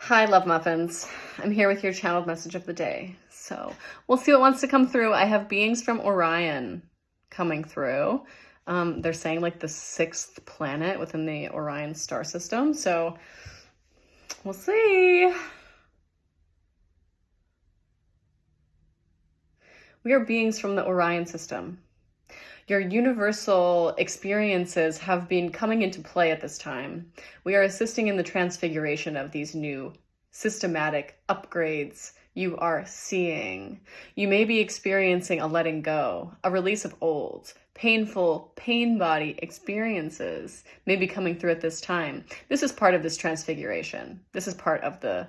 Hi, love muffins. I'm here with your channeled message of the day. So we'll see what wants to come through. I have beings from Orion coming through. They're saying like the 6th planet within the Orion star system. So we'll see. We are beings from the Orion system. Your universal experiences have been coming into play at this time. We are assisting in the transfiguration of these new systematic upgrades you are seeing. You may be experiencing a letting go, a release of old, painful pain body experiences may be coming through at this time. This is part of this transfiguration. This is part of the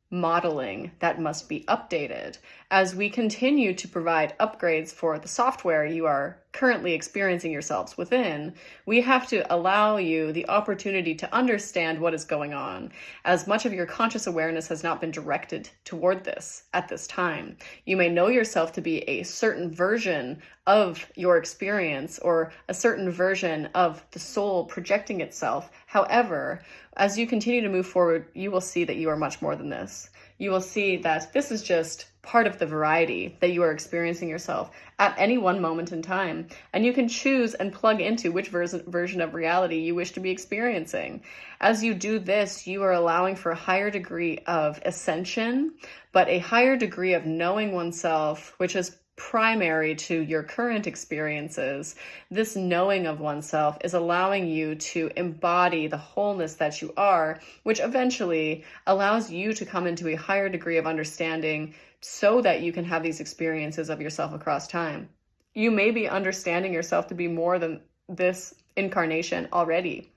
modeling that must be updated as we continue to provide upgrades for the software you are currently experiencing yourselves within. We have to allow you the opportunity to understand what is going on, as much of your conscious awareness has not been directed toward this at this time. You may know yourself to be a certain version of your experience or a certain version of the soul projecting itself. However, as you continue to move forward, you will see that you are much more than this. You will see that this is just part of the variety that you are experiencing yourself at any one moment in time. And you can choose and plug into which version of reality you wish to be experiencing. As you do this, you are allowing for a higher degree of ascension, but a higher degree of knowing oneself, which is primary to your current experiences. This knowing of oneself is allowing you to embody the wholeness that you are, which eventually allows you to come into a higher degree of understanding so that you can have these experiences of yourself across time. You may be understanding yourself to be more than this incarnation already.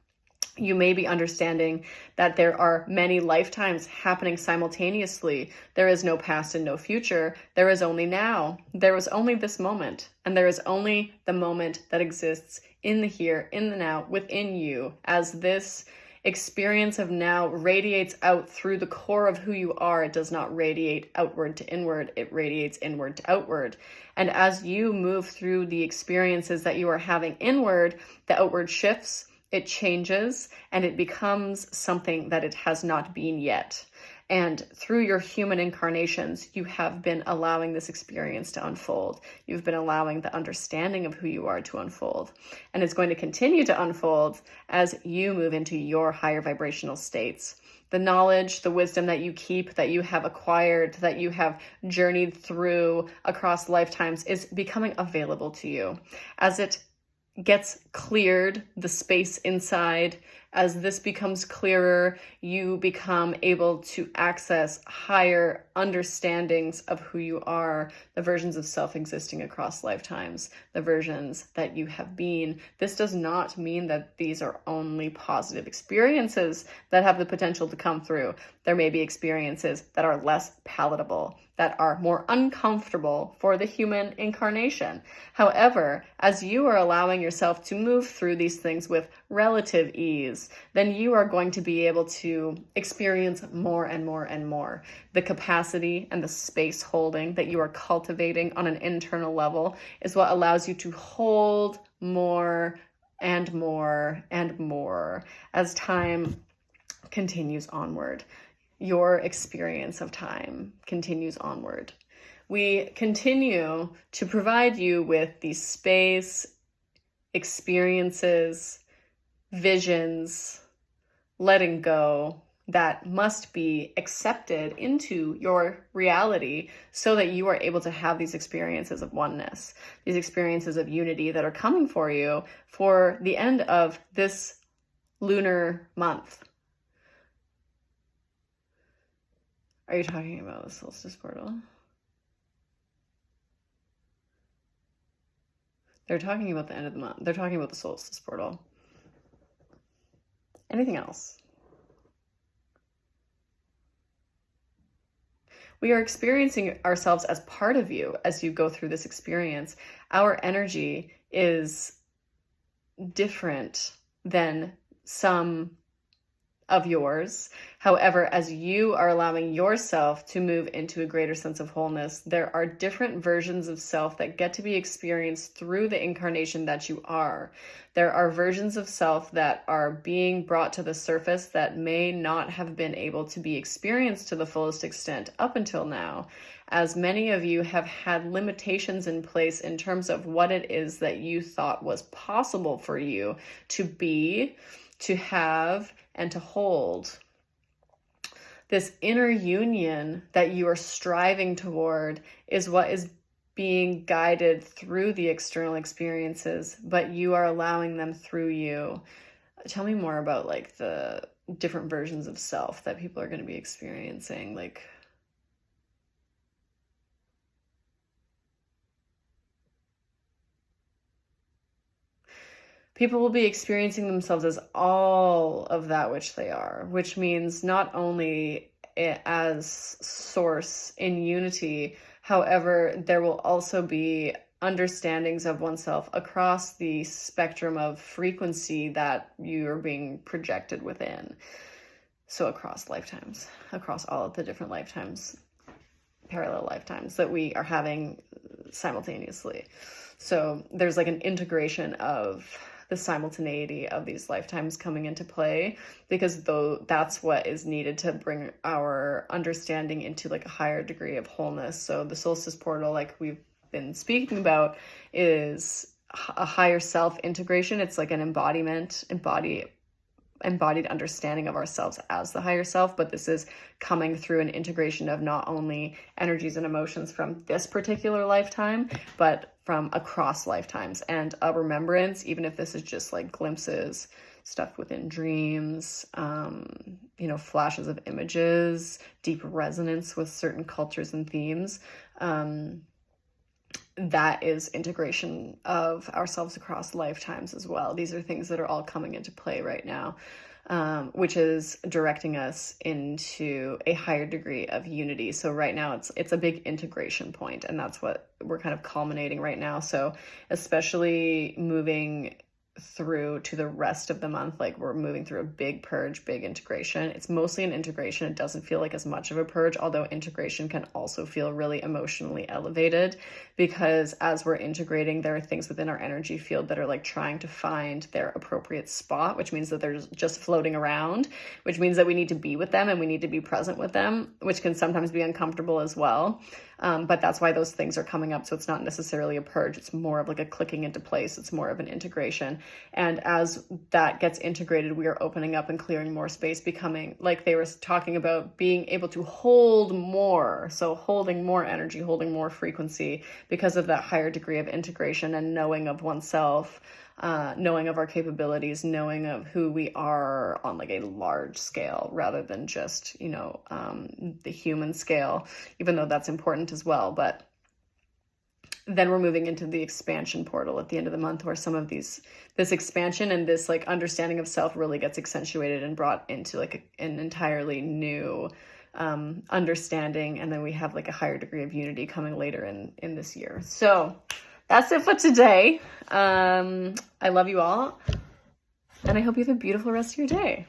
You may be understanding that there are many lifetimes happening simultaneously. There is no past and no future. There is only now. There is only this moment. And there is only the moment that exists in the here, in the now, within you. As this experience of now radiates out through the core of who you are, it does not radiate outward to inward. It radiates inward to outward. And as you move through the experiences that you are having inward, the outward shifts, it changes, and it becomes something that it has not been yet. And through your human incarnations, you have been allowing this experience to unfold. You've been allowing the understanding of who you are to unfold. And it's going to continue to unfold as you move into your higher vibrational states. The knowledge, the wisdom that you keep, that you have acquired, that you have journeyed through across lifetimes is becoming available to you. As it gets cleared, the space inside, as this becomes clearer, you become able to access higher understandings of who you are, the versions of self existing across lifetimes, the versions that you have been. This does not mean that these are only positive experiences that have the potential to come through. There may be experiences that are less palatable, that are more uncomfortable for the human incarnation. However, as you are allowing yourself to move through these things with relative ease, then you are going to be able to experience more and more and more. The capacity and the space holding that you are cultivating on an internal level is what allows you to hold more and more and more as time continues onward. Your experience of time continues onward. We continue to provide you with these space, experiences, visions, letting go that must be accepted into your reality so that you are able to have these experiences of oneness, these experiences of unity that are coming for you for the end of this lunar month. Are you talking about the solstice portal? They're talking about the end of the month. They're talking about the solstice portal. Anything else? We are experiencing ourselves as part of you as you go through this experience. Our energy is different than some of yours. However, as you are allowing yourself to move into a greater sense of wholeness, there are different versions of self that get to be experienced through the incarnation that you are. There are versions of self that are being brought to the surface that may not have been able to be experienced to the fullest extent up until now, as many of you have had limitations in place in terms of what it is that you thought was possible for you to be, to have, and to hold. This inner union that you are striving toward is what is being guided through the external experiences, but you are allowing them through you. Tell me more about like the different versions of self that people are going to be experiencing. Like, people will be experiencing themselves as all of that which they are, which means not only as source in unity, however, there will also be understandings of oneself across the spectrum of frequency that you are being projected within. So across lifetimes, across all of the different lifetimes, parallel lifetimes that we are having simultaneously. So there's like an integration of the simultaneity of these lifetimes coming into play, because though that's what is needed to bring our understanding into like a higher degree of wholeness. So the solstice portal, like we've been speaking about, is a higher self integration. It's like an embodied understanding of ourselves as the higher self, but this is coming through an integration of not only energies and emotions from this particular lifetime, but from across lifetimes, and a remembrance, even if this is just like glimpses, stuff within dreams, flashes of images, deep resonance with certain cultures and themes. That is integration of ourselves across lifetimes as well. These are things that are all coming into play right now, which is directing us into a higher degree of unity. So right now it's a big integration point, and that's what we're kind of culminating right now. So especially moving through to the rest of the month, like we're moving through a big purge, big integration. It's mostly an integration. It doesn't feel like as much of a purge, although integration can also feel really emotionally elevated, because as we're integrating, there are things within our energy field that are like trying to find their appropriate spot, which means that they're just floating around, which means that we need to be with them and we need to be present with them, which can sometimes be uncomfortable as well. But that's why those things are coming up. So it's not necessarily a purge. It's more of like a clicking into place. It's more of an integration. And as that gets integrated, we are opening up and clearing more space, becoming, like they were talking about, being able to hold more. So holding more energy, holding more frequency, because of that higher degree of integration and knowing of oneself, knowing of our capabilities, knowing of who we are on like a large scale rather than just, the human scale, even though that's important as well. But then we're moving into the expansion portal at the end of the month, where some of this expansion and this like understanding of self really gets accentuated and brought into like an entirely new understanding. And then we have like a higher degree of unity coming later in this year. So that's it for today. I love you all, and I hope you have a beautiful rest of your day.